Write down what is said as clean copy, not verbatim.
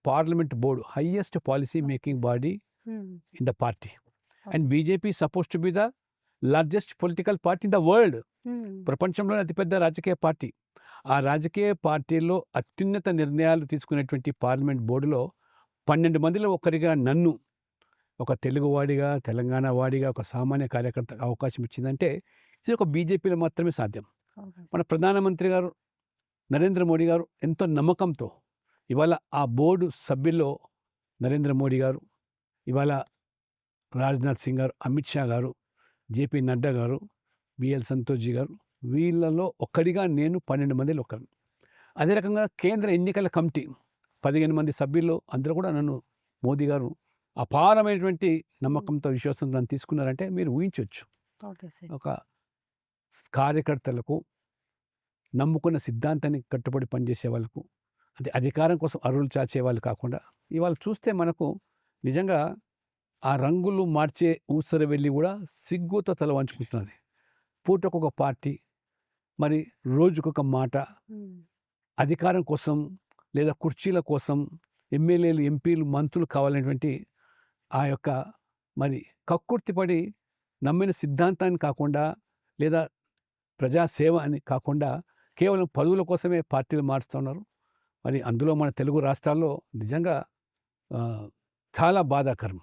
parliament board, highest policy making body in the party. And BJP is supposed to be the largest political party in the world. ప్రపంచంలోనే అతిపెద్ద రాజకీయ party. ఆ రాజకీయ పార్టీలో అత్యున్నత నిర్ణయాలు తీసుకునేటువంటి పార్లమెంట్ బోర్డులో 12 మందిలో ఒకరిగా నన్ను ఒక తెలుగువాడిగా, తెలంగాణ వాడిగా, ఒక సామాన్య కార్యకర్తకు అవకాశం ఇచ్చిందంటే ఇది ఒక బీజేపీలో మాత్రమే సాధ్యం. మన ప్రధానమంత్రి గారు నరేంద్ర మోడీ గారు ఎంతో నమ్మకంతో ఇవాళ ఆ బోర్డు సభ్యుల్లో నరేంద్ర మోడీ గారు, ఇవాళ రాజ్నాథ్ సింగ్ గారు, అమిత్ షా గారు, జేపీ నడ్డా గారు, బిఎల్ సంతోష్జీ గారు, వీళ్ళలో ఒక్కడిగా నేను 12 మందిలో ఒకరు. అదే రకంగా కేంద్ర ఎన్నికల కమిటీ 15 మంది సభ్యుల్లో అందరూ కూడా నన్ను మోదీ గారు అపారమైనటువంటి నమ్మకంతో, విశ్వాసంతో నన్ను తీసుకున్నారంటే మీరు ఊహించవచ్చు. ఒక కార్యకర్తలకు, నమ్ముకున్న సిద్ధాంతానికి కట్టుబడి పనిచేసే వాళ్ళకు, అంటే అధికారం కోసం అరువులు చాచే వాళ్ళు కాకుండా ఇవాళ చూస్తే మనకు నిజంగా ఆ రంగులు మార్చే ఊసర వెళ్ళి కూడా సిగ్గుతో తల వంచుకుంటున్నది. పూటకొక పార్టీ, మరి రోజుకొక మాట, అధికారం కోసం లేదా కుర్చీల కోసం ఎమ్మెల్యేలు, ఎంపీలు, మంత్రులు కావాలనేటువంటి ఆ యొక్క మరి కక్కుర్తిపడి నమ్మిన సిద్ధాంతాన్ని కాకుండా, లేదా ప్రజాసేవ అని కాకుండా కేవలం పదవుల కోసమే పార్టీలు మారుస్తున్నారు. మరి అందులో మన తెలుగు రాష్ట్రాల్లో నిజంగా చాలా బాధాకరం.